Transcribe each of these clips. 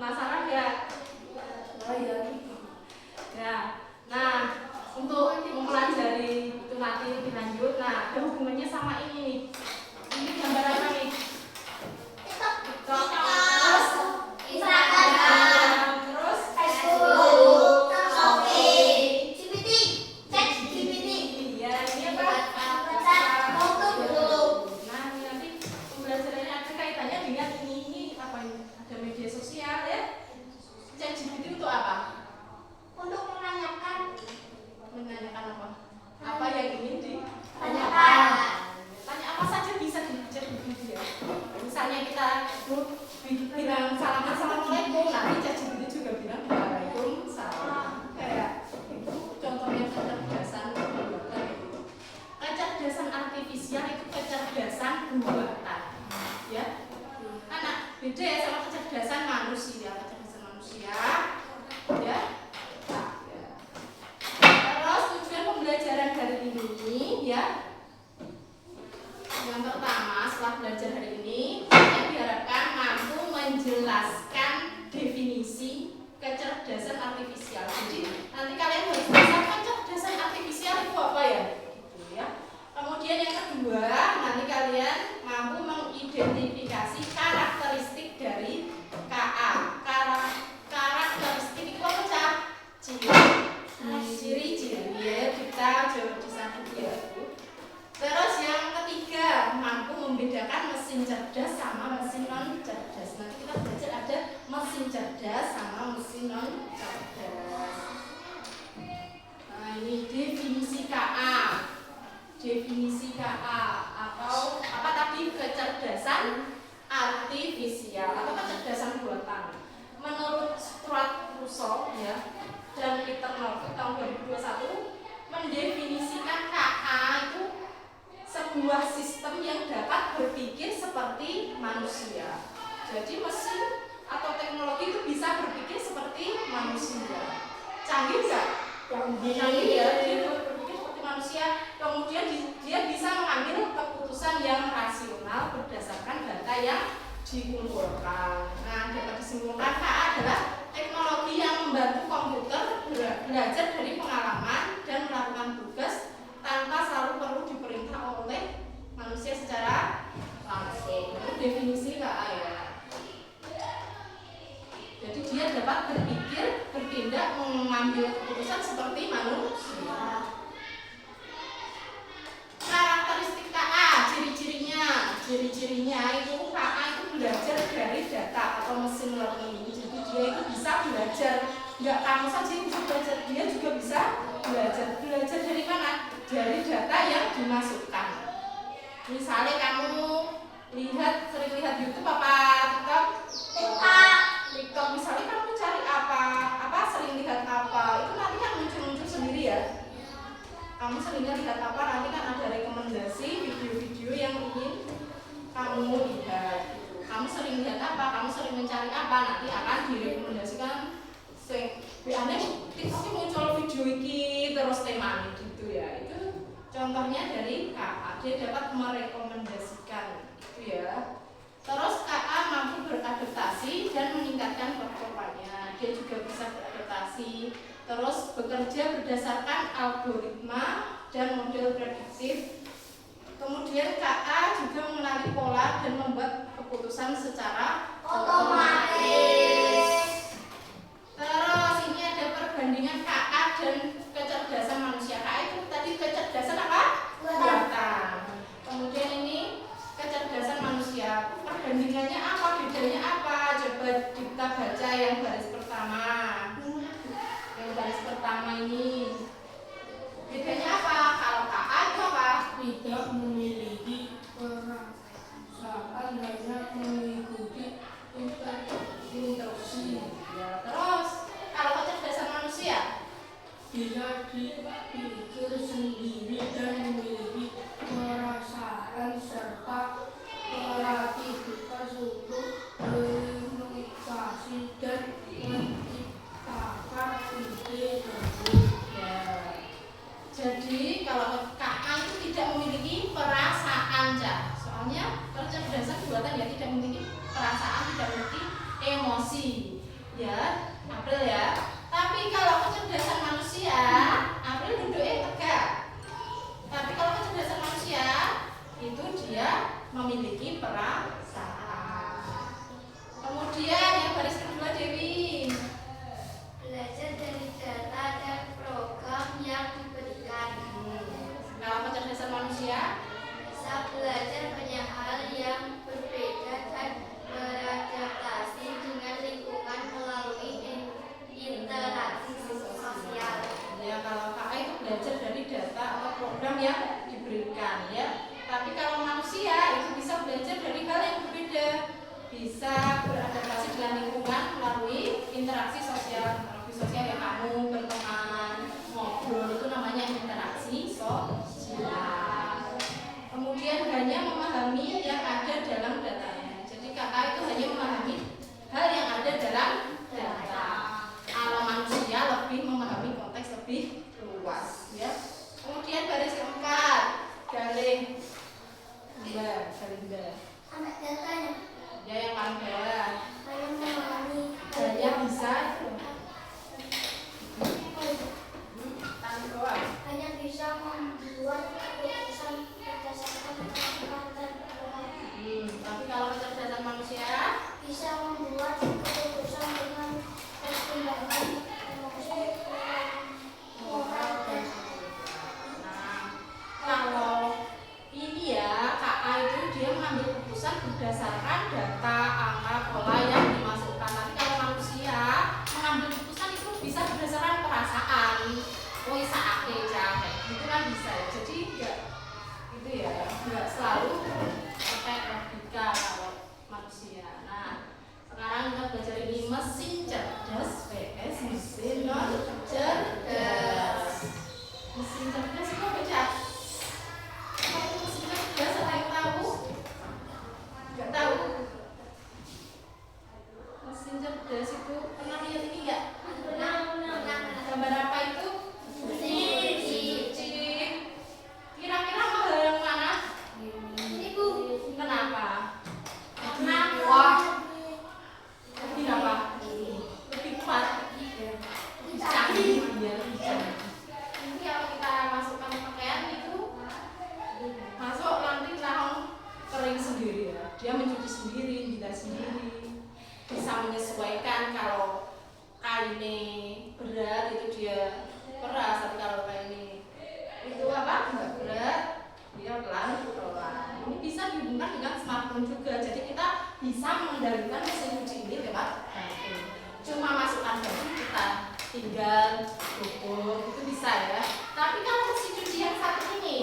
Penasaran nggak? Oh iya. Ya. Nah, canggih ya, dia berpikir seperti manusia. Kemudian dia bisa mengambil keputusan yang rasional berdasarkan data yang dikumpulkan. Nah, dapat disimpulkan KA adalah teknologi yang membantu komputer belajar dari pengalaman dan melakukan tugas tanpa selalu perlu diperintah oleh manusia secara langsung. Itu definisi KA ya. Jadi dia dapat berpikir, bertindak, mengambil keputusan seperti manusia. Karakteristik KA, ciri-cirinya itu KA itu belajar dari data atau mesin learning. Jadi dia itu bisa belajar, nggak kamu saja yang bisa belajar, dia juga bisa belajar. Belajar dari mana? Dari data yang dimasukkan. Misalnya kamu sering lihat YouTube apa TikTok, misalnya kamu cari apa sering lihat apa, itu nanti kan muncul sendiri ya. Kamu seringnya lihat apa, nanti kan ada rekomendasi video-video yang ingin kamu lihat gitu. Kamu sering lihat apa, kamu sering mencari apa, nanti akan direkomendasikan. Biasanya TikTok muncul video ini terus temanya gitu ya. Itu contohnya dari KA, dia dapat merekomendasikan gitu ya. Terus KA mampu beradaptasi dan meningkatkan performanya. Dia juga bisa beradaptasi, terus bekerja berdasarkan algoritma dan model prediktif. Kemudian KA juga mengenali pola dan membuat keputusan secara otomatis. Terus ini ada perbandingan KA dan kecerdasan manusia. KA itu tadi kecerdasan apa? Buatan. Kemudian ini kecerdasan manusia. Perbandingannya apa? Bedanya apa? Coba kita baca yang baris pertama. Yang baris pertama ini bedanya apa? Kalau KA itu apa? Tidak memiliki perasaan, hanya mengikuti instruksi. Ya, terus kalau kecerdasan manusia? Dia dipikir sendiri dan memiliki perasaan serta kreativitas untuk berinovasi dan menciptakan ide baru. Ya. Jadi kalau KA itu tidak memiliki perasaan, Cak. Soalnya kecerdasan buatan ya tidak memiliki perasaan, tidak memiliki emosi. Ya, April ya. Tapi kalau kecerdasan manusia, April duduknya tegak. Tapi kalau kecerdasan manusia itu dia memiliki perasaan. Kemudian yang baris kedua Dewi. Belajar dari data dan program yang diberikan. Kalau kecerdasan manusia Bisa belajar banyak hal yang berbeda dan beradaptasi dengan lingkungan melalui interaksi sosial. ya, kalau KA itu belajar dari data atau program yang diberikan ya. Tapi kalau manusia itu bisa belajar dari hal yang berbeda, bisa beradaptasi dengan lingkungan melalui interaksi sosial. Interaksi sosial ya, kamu berteman, ngobrol, itu namanya interaksi sosial. Kemudian hanya memahami yang ada dalam datanya. Jadi KA itu hanya memahami hal yang ada dalam data. Kalau manusia lebih memahami konteks lebih luas ya. Kemudian baris keempat, galing Galinda. Sampai datanya Ya, yang paling bawah. saya memahami Hanya bisa ini berat itu dia keras, tapi kalau kayak ini itu apa nggak berat dia pelan-pelan. Ini bisa dihubungkan dengan smartphone juga, jadi kita bisa mengendalikan mesin cuci ini lewat HP. Cuma masukkan baju kita tinggal ukur itu bisa ya. Tapi kalau mesin cuci yang satu ini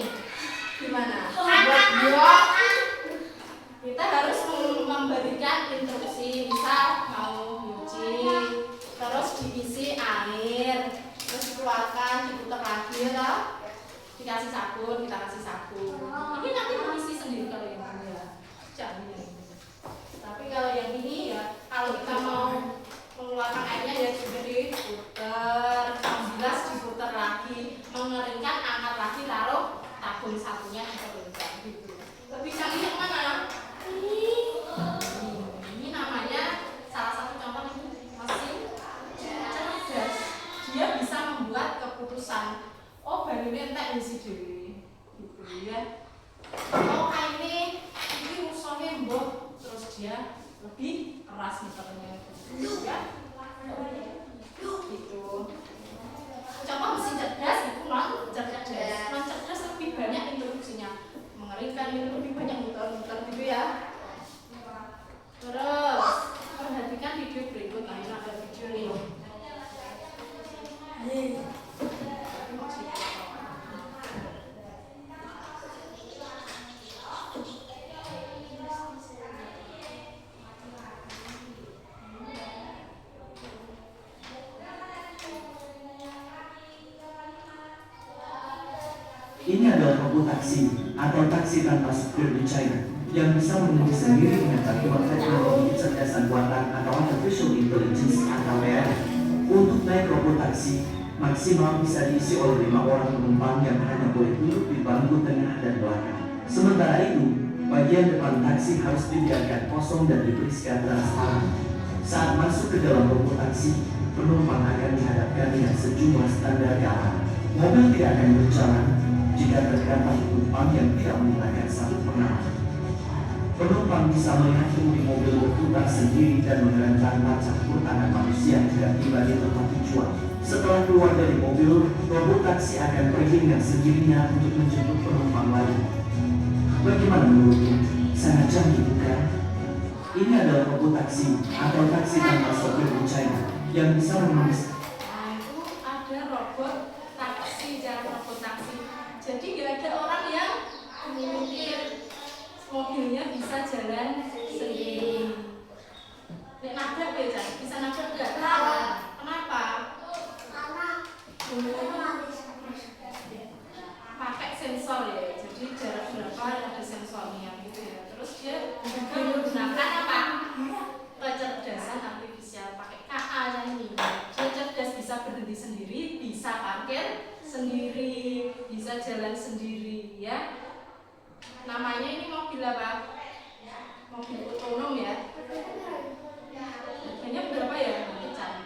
gimana? Kita harus memberikan instruksi, misal mau nyuci, terus diisi air, terus dikeluarkan, diputar lagi ya, dikasih sabun, kita kasih sabun. Ini nanti mengisi sendiri kalau yang ini ya, jamin. Tapi kalau yang ini ya, kalau kita mau mengeluarkan airnya ya juga diputar, bilas diputar lagi, mengeringkan, angkat lagi, taruh tabung satunya dikeringkan gitu. Lebih canggih yang mana? Ini namanya salah satu contoh ini mesin cerdas. Dia bisa membuat keputusan. Oh, baru ini entek isi dewi, gitu ya. Oh, ini rusuhnya mbok, terus dia lebih keras misalnya, gitu ya. Gitu. Contoh mesin cerdas itu non cerdas. Non cerdas lebih banyak instruksinya. Mengeringkan itu lebih banyak muter-muter gitu ya. Terus perhatikan video berikut, ini ada video nih. Ini adalah robot taksi atau taksi tanpa supir di China yang bisa mengemudi sendiri dengan bantuan teknologi kecerdasan buatan atau artificial intelligence atau AI. Untuk naik robot taksi, maksimal bisa diisi oleh 5 orang penumpang yang hanya boleh duduk di bangku tengah dan belakang. Sementara itu, bagian depan taksi harus dibiarkan kosong dan diberisikan transparan. Saat masuk ke dalam robot taksi, penumpang akan dihadapkan dengan sejumlah standar keamanan. Mobil tidak akan berjalan jika terdapat penumpang yang tidak menggunakan sabuk pengaman. Penumpang bisa melihat pengemudi mobil berputar sendiri dan mengerentang campur tangan manusia jika tiba di tempat tujuan. Setelah keluar dari mobil, robot taksi akan pergi dengan sendirinya untuk menjemput penumpang lain. Bagaimana menurutmu? Sangat canggih bukan? Ini adalah robot taksi atau taksi tanpa sopir di China yang bisa menulis. Nah, itu ada robot taksi, jalan robot taksi. Jadi nggak ada orang yang menyetir, mobilnya bisa jalan sendiri. Nek nabrak ya, bisa nabrak nggak? Kenapa? Pakai sensor ya, jadi jarak berapa ada sensornya gitu ya. Terus dia juga menggunakan apa? Kecerdasan artifisial, pakai KA yang ini. Dia cerdas, bisa berhenti sendiri, bisa parkir sendiri, bisa jalan sendiri ya. Namanya ini mobil apa? Mobil otonom ya. Harganya berapa ya? Nanti cari.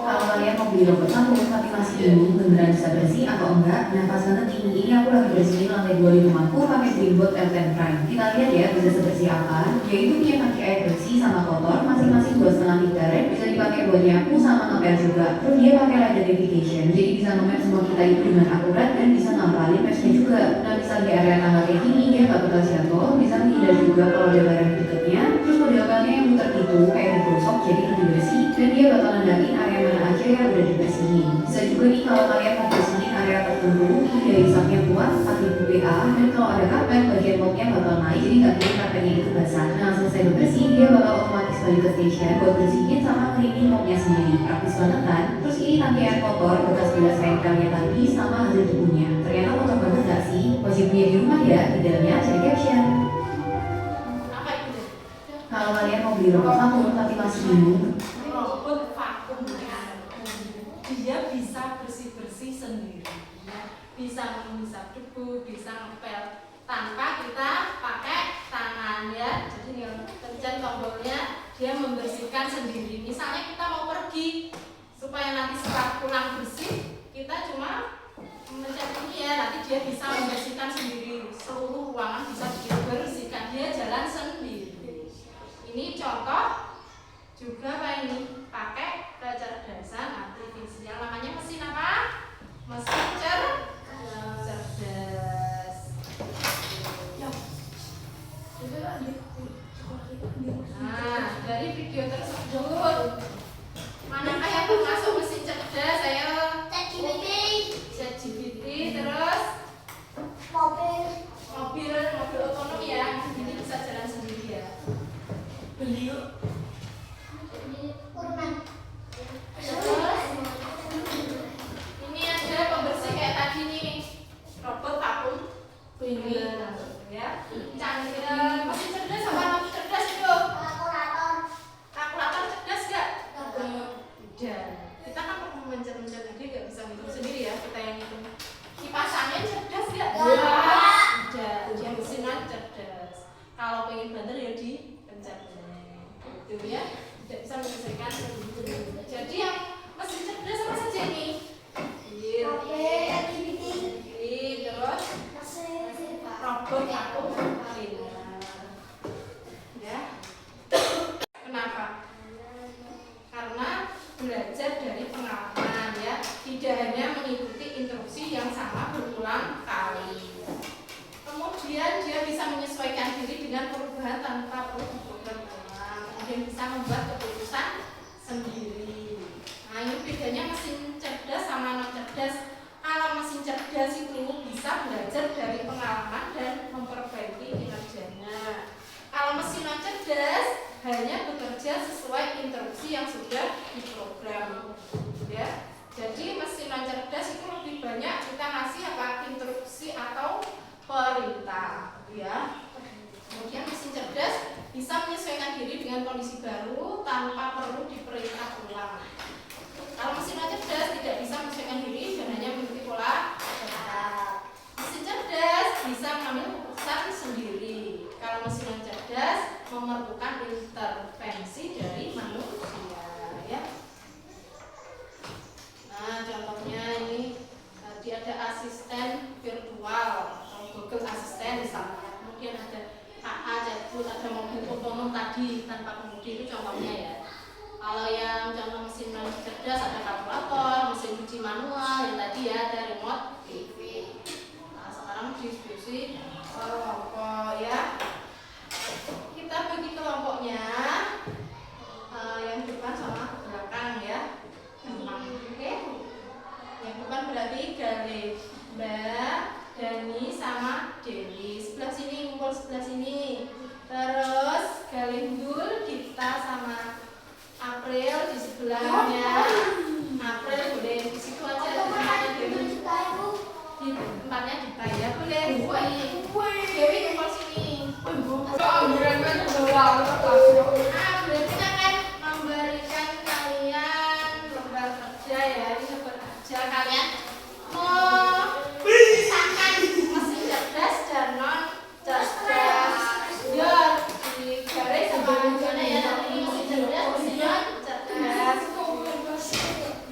Kalau kalian mau beli robot lampu tapi masih bingung beneran bisa bersih atau enggak, nah pas banget ini aku lagi bersihin lantai 2 di rumahku pakai Dreambot L10 Prime. Kita lihat ya bisa sebersih apa. Yaitu dia pakai air bersih sama kotor masing-masing 2,5 liter, bisa dipakai buat nyapu sama ngepel juga. Terus dia pakai light identification, jadi bisa nge-map semua kita itu dengan akurat dan bisa ngapalin mapsnya juga. Nah misal di area tangga kayak gini dia nggak bakal jatuh, bisa menghindar juga kalau ada barang di dekatnya. Terus model pelnya yang muter itu kayak digosok jadi lebih bersih dan dia bakal nandain area mana aja yang udah dibersihin. Bisa juga nih kalau kalian mau bersihin area tertentu, ini daya isapnya kuat 4000 PA dan kalau ada karpet bagian mopnya bakal naik jadi nggak bikin karpetnya itu basah. Nah selesai bersih dia bakal otomatis balik ke station buat bersihin sama keringin mopnya sendiri. Praktis banget kan? Terus ini tangki air kotor bekas bilas bengkelnya tadi sama hasil debunya. Ternyata kotor banget gak sih? Wajib punya di rumah ya, di dalamnya cari caption. Apa itu? Kalau kalian mau beli robot vakum tapi masih bingung, Robot vakum dia bisa bersih-bersih sendiri ya. Bisa menghisap debu, bisa ngepel tanpa kita pakai tangan ya. Jadi yang pencet tombolnya dia membersihkan sendiri. Misalnya kita mau pulang bersih, kita cuma mencet ini ya, nanti dia bisa membersihkan sendiri seluruh ruangan, bisa dibersihkan, dia jalan sendiri. Ini contoh juga apa ini, pakai kecerdasan artifisial, namanya mesin apa? Mesin cerdas. Nah, dari video tersebut manakah yang termasuk mesin cerdas? Ayo. ChatGPT, terus mobil otonom ya, ini bisa jalan sendiri ya. Terus ini ada pembersih kayak tadi nih, robot vakum cleaner ya. Canggih, mesin cerdas sama non cerdas itu. Kalkulator cerdas gak? Tidak. Kita kan mencet-mencet dia nggak bisa ngitung sendiri ya, kita yang ngitung. Kipas angin cerdas gak? Tidak. Dia mesin non cerdas. Kalau pengen banter ya dipencet. Gitu ya. Tidak bisa menyelesaikan sendiri. Jadi yang mesin cerdas apa saja nih? Terus robot vakum cleaner. Ya. Kenapa? Karena belajar dari pengalaman ya, tidak hanya mengikuti instruksi yang sama berulang kali. Kemudian dia bisa menyesuaikan diri dengan perubahan tanpa perlu diprogram ulang. Kemudian bisa membuat keputusan sendiri. Nah, ini bedanya mesin cerdas sama non cerdas. Kalau mesin cerdas itu bisa belajar dari pengalaman dan memperbaiki kinerjanya. Kalau mesin non cerdas hanya bekerja sesuai instruksi yang sudah diprogram. Ya. Jadi mesin non cerdas itu lebih banyak kita ngasih apa? Instruksi atau perintah. Ya. Kemudian mesin cerdas bisa menyesuaikan diri dengan kondisi baru tanpa perlu diperintah ulang. Kalau mesin non cerdas tidak bisa menyesuaikan diri dan hanya mengikuti pola tetap. Mesin cerdas bisa mengambil keputusan sendiri. Kalau mesin non cerdas memerlukan intervensi dari manusia, ya. Nah, contohnya ini tadi ada asisten virtual atau Google Assistant misalnya. Kemudian ada AA, chatbot, ada mobil otonom tadi tanpa kemudi, itu contohnya ya. Kalau yang contoh mesin non cerdas ada kalkulator, mesin cuci manual, yang tadi ya ada remote TV. Nah, sekarang diskusi kelompok ya. Kita bagi kelompoknya yang depan sama belakang ya. Oke. Yang depan berarti Galih, Mbak, Dani sama Dewi. Sebelah sini ngumpul sebelah sini. Terus Galindul, Dita sama April di sebelahnya. April boleh di situ aja di tempatnya Dewi. Di tempatnya Dita ya boleh. Dewi ngumpul sini. Berarti kita akan memberikan kalian lembar kerja ya. Ini lembar kerja kalian memisahkan mesin cerdas dan non cerdas. Ya, di garis sama gimana ya, nanti mesin cerdas, mesin non cerdas.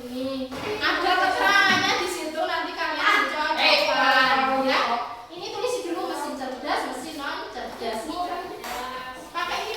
Ini ada keterangannya di situ, nanti kalian cocokkan ya. Ini tulis dulu mesin cerdas, mesin non cerdas. Pakai ini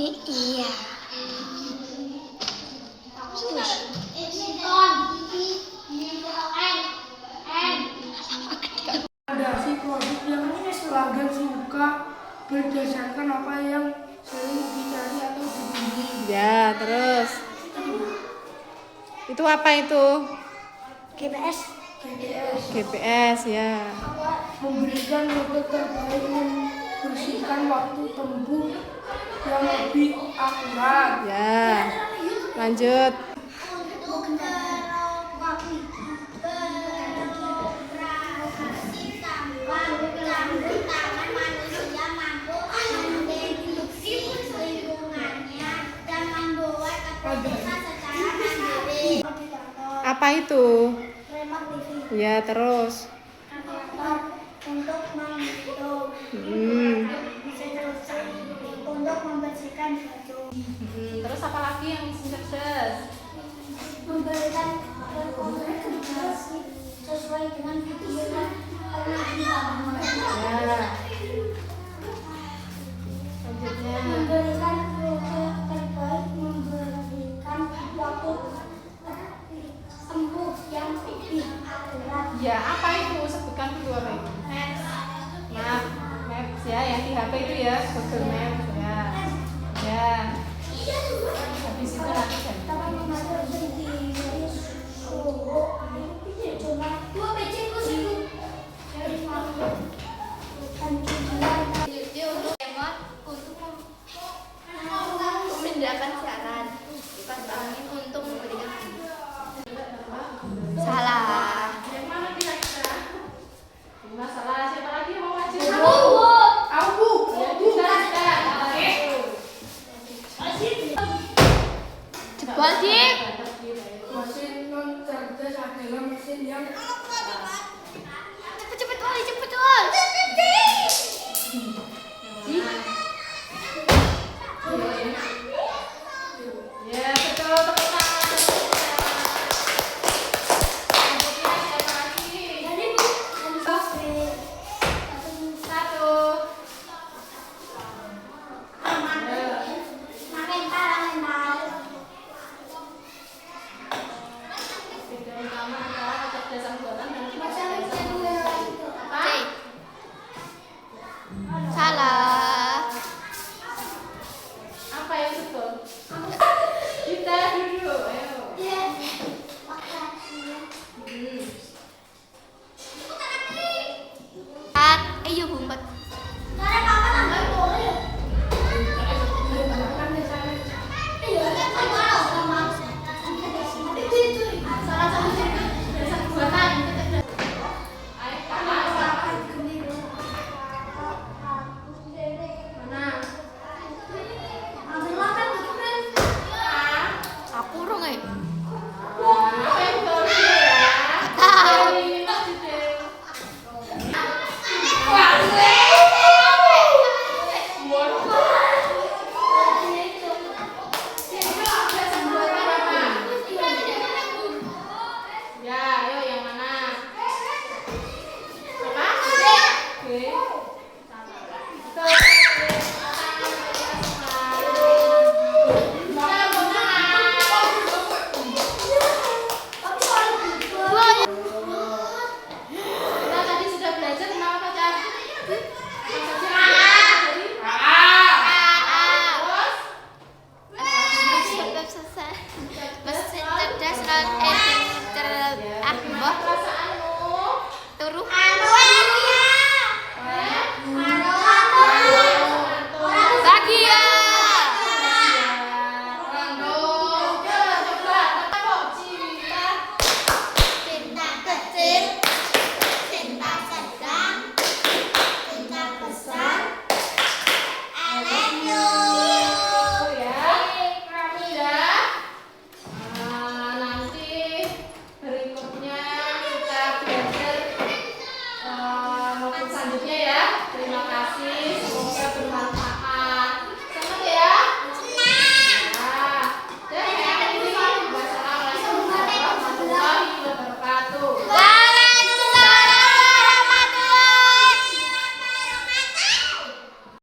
Iya. Rekomendasi produk yang pelanggan suka berdasarkan apa yang sering dicari atau dibeli. Ya, terus. Itu apa itu? GPS. GPS ya. Memberikan rute terbaik membersihkan waktu tempuh yang lebih akurat. Ya. Lanjut. Apa itu? Ya, terus. Untuk menghitung, untuk membersihkan baju, Terus apa lagi yang cerdas? memberikan rekomendasi sesuai dengan video yang pernah ditonton. Ya. Selanjutnya. Memberikan rute terbaik, memberikan waktu tempuh yang lebih akurat. Ya, apa itu? Sebutkan dulu apa itu? Map, Maps ya, yang di HP itu ya, Google Maps ya. Ya. Habis itu nanti Dapat mengatur sendiri suhu cuma 2 PC kursi dari dan tujuan video untuk remote untuk memindahkan siaran, kipas angin untuk memberikan salah. yang mana kira-kira? Masalah siapa lagi yang mau wajib? Aku Ya, bisa. Oke. Jebol Dik. mesin non cerdas adalah mesin yang Cepet Wali, cepet Wali.